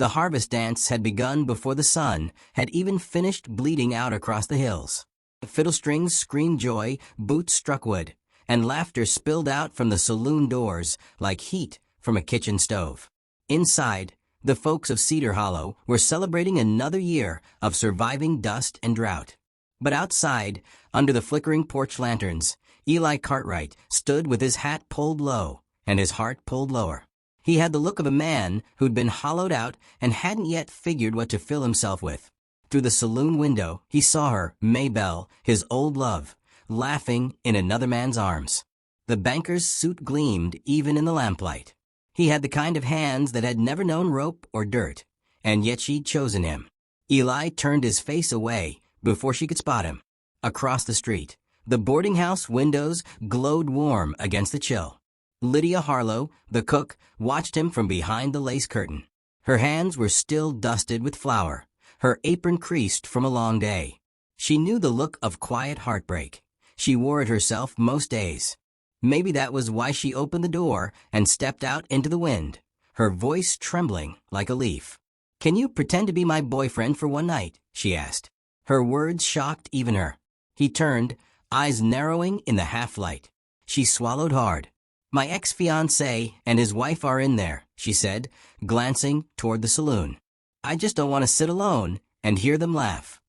The harvest dance had begun before the sun had even finished bleeding out across the hills. Fiddle strings screamed joy, boots struck wood, and laughter spilled out from the saloon doors like heat from a kitchen stove. Inside, the folks of Cedar Hollow were celebrating another year of surviving dust and drought. But outside, under the flickering porch lanterns, Eli Cartwright stood with his hat pulled low and his heart pulled lower. He had the look of a man who'd been hollowed out and hadn't yet figured what to fill himself with. Through the saloon window, he saw her, Maybelle, his old love, laughing in another man's arms. The banker's suit gleamed even in the lamplight. He had the kind of hands that had never known rope or dirt, and yet she'd chosen him. Eli turned his face away before she could spot him. Across the street, the boarding house windows glowed warm against the chill. Lydia Harlow, the cook, watched him from behind the lace curtain. Her hands were still dusted with flour, her apron creased from a long day. She knew the look of quiet heartbreak. She wore it herself most days. Maybe that was why she opened the door and stepped out into the wind, her voice trembling like a leaf. "Can you pretend to be my boyfriend for one night?" she asked. Her words shocked even her. He turned, eyes narrowing in the half-light. She swallowed hard. "My ex-fiancé and his wife are in there," she said, glancing toward the saloon. "I just don't want to sit alone and hear them laugh."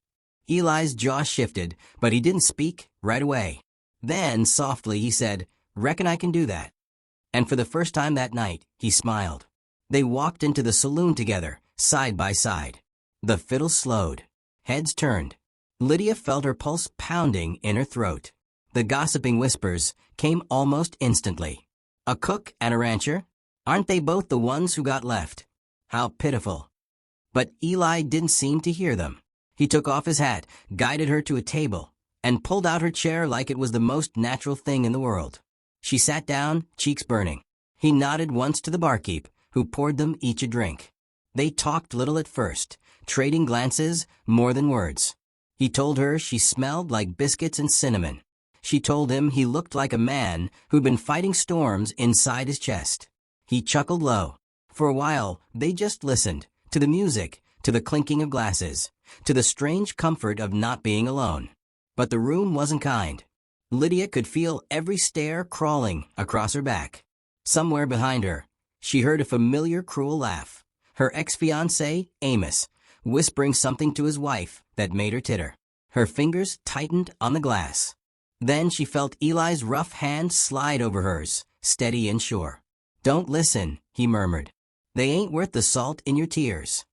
Eli's jaw shifted, but he didn't speak right away. Then, softly, he said, "Reckon I can do that." And for the first time that night, he smiled. They walked into the saloon together, side by side. The fiddle slowed. Heads turned. Lydia felt her pulse pounding in her throat. The gossiping whispers came almost instantly. "A cook and a rancher? Aren't they both the ones who got left? How pitiful." But Eli didn't seem to hear them. He took off his hat, guided her to a table, and pulled out her chair like it was the most natural thing in the world. She sat down, cheeks burning. He nodded once to the barkeep, who poured them each a drink. They talked little at first, trading glances more than words. He told her she smelled like biscuits and cinnamon. She told him he looked like a man who'd been fighting storms inside his chest. He chuckled low. For a while, they just listened, to the music, to the clinking of glasses, to the strange comfort of not being alone. But the room wasn't kind. Lydia could feel every stare crawling across her back. Somewhere behind her, she heard a familiar cruel laugh. Her ex-fiancé, Amos, whispering something to his wife that made her titter. Her fingers tightened on the glass. Then she felt Eli's rough hand slide over hers, steady and sure. "Don't listen," he murmured. "They ain't worth the salt in your tears."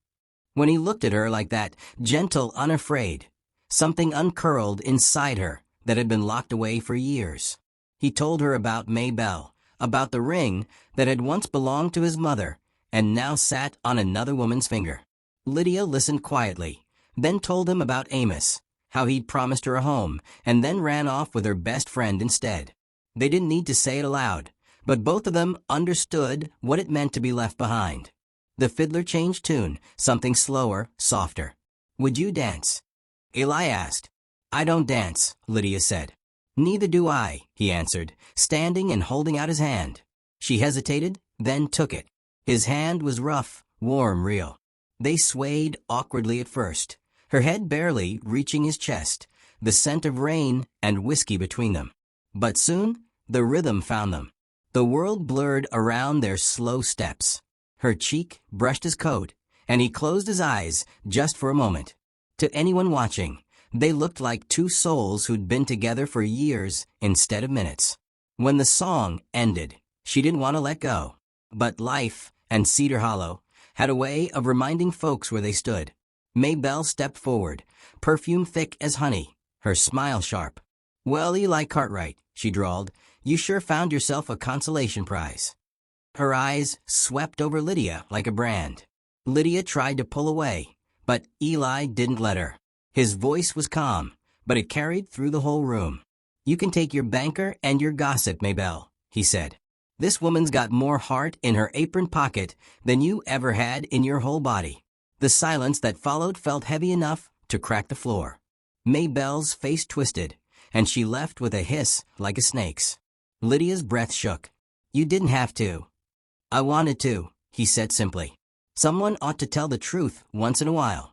When he looked at her like that, gentle, unafraid, something uncurled inside her that had been locked away for years. He told her about Maybelle, about the ring that had once belonged to his mother and now sat on another woman's finger. Lydia listened quietly, then told him about Amos, how he'd promised her a home, and then ran off with her best friend instead. They didn't need to say it aloud, but both of them understood what it meant to be left behind. The fiddler changed tune, something slower, softer. "Would you dance?" Eli asked. "I don't dance," Lydia said. "Neither do I," he answered, standing and holding out his hand. She hesitated, then took it. His hand was rough, warm, real. They swayed awkwardly at first, her head barely reaching his chest, the scent of rain and whiskey between them. But soon, the rhythm found them. The world blurred around their slow steps. Her cheek brushed his coat, and he closed his eyes just for a moment. To anyone watching, they looked like two souls who'd been together for years instead of minutes. When the song ended, she didn't want to let go. But life and Cedar Hollow had a way of reminding folks where they stood. Maybelle stepped forward, perfume thick as honey, her smile sharp. "Well, Eli Cartwright," she drawled, "you sure found yourself a consolation prize." Her eyes swept over Lydia like a brand. Lydia tried to pull away, but Eli didn't let her. His voice was calm, but it carried through the whole room. "You can take your banker and your gossip, Maybelle," he said. "This woman's got more heart in her apron pocket than you ever had in your whole body." The silence that followed felt heavy enough to crack the floor. Maybelle's face twisted, and she left with a hiss like a snake's. Lydia's breath shook. "You didn't have to." "I wanted to," he said simply. Someone ought to tell the truth once in a while.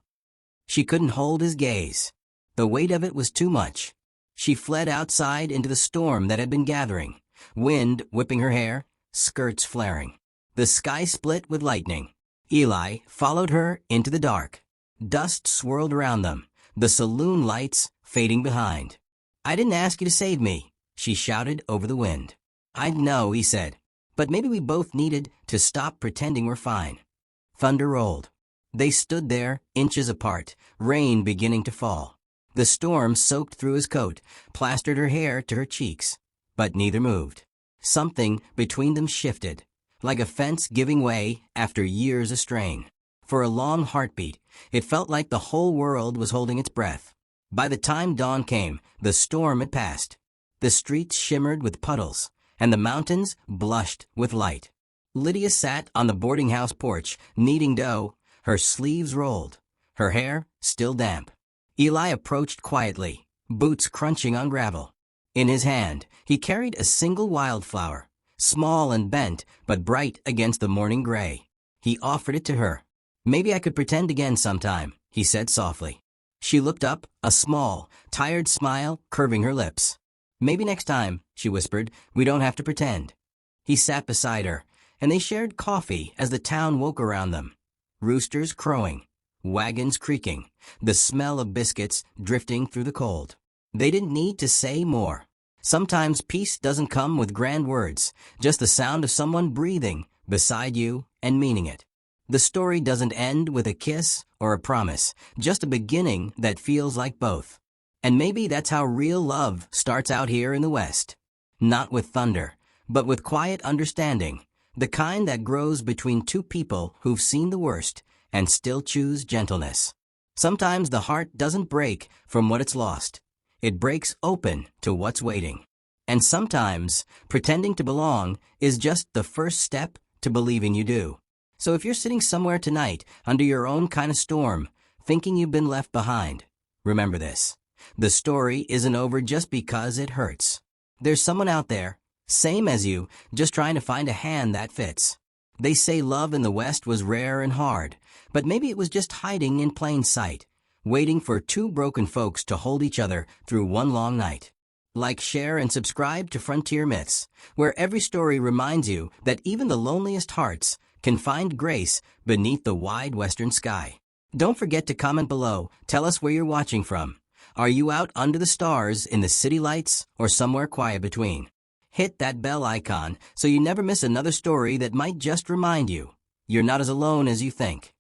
She couldn't hold his gaze. The weight of it was too much. She fled outside into the storm that had been gathering, wind whipping her hair, skirts flaring. The sky split with lightning. Eli followed her into the dark. Dust swirled around them, the saloon lights fading behind. "I didn't ask you to save me," she shouted over the wind. "I know," he said, "but maybe we both needed to stop pretending we're fine." Thunder rolled. They stood there, inches apart, rain beginning to fall. The storm soaked through his coat, plastered her hair to her cheeks. But neither moved. Something between them shifted, like a fence giving way after years of strain. For a long heartbeat, it felt like the whole world was holding its breath. By the time dawn came, the storm had passed. The streets shimmered with puddles, and the mountains blushed with light. Lydia sat on the boarding house porch, kneading dough, her sleeves rolled, her hair still damp. Eli approached quietly, boots crunching on gravel. In his hand, he carried a single wildflower, small and bent, but bright against the morning gray. He offered it to her. "Maybe I could pretend again sometime," he said softly. She looked up, a small, tired smile curving her lips. "Maybe next time," she whispered, "we don't have to pretend." He sat beside her, and they shared coffee as the town woke around them. Roosters crowing, wagons creaking, the smell of biscuits drifting through the cold. They didn't need to say more. Sometimes peace doesn't come with grand words, just the sound of someone breathing beside you and meaning it. The story doesn't end with a kiss or a promise, just a beginning that feels like both. And maybe that's how real love starts out here in the West. Not with thunder, but with quiet understanding, the kind that grows between two people who've seen the worst and still choose gentleness. Sometimes the heart doesn't break from what it's lost. It breaks open to what's waiting. And sometimes pretending to belong is just the first step to believing you do. So if you're sitting somewhere tonight under your own kind of storm, thinking you've been left behind, remember this. The story isn't over just because it hurts. There's someone out there, same as you, just trying to find a hand that fits. They say love in the West was rare and hard, but maybe it was just hiding in plain sight, waiting for two broken folks to hold each other through one long night. Like, share, and subscribe to Frontier Myths, where every story reminds you that even the loneliest hearts can find grace beneath the wide western sky. Don't forget to comment below. Tell us where you're watching from. Are you out under the stars in the city lights or somewhere quiet between? Hit that bell icon so you never miss another story that might just remind you you're not as alone as you think.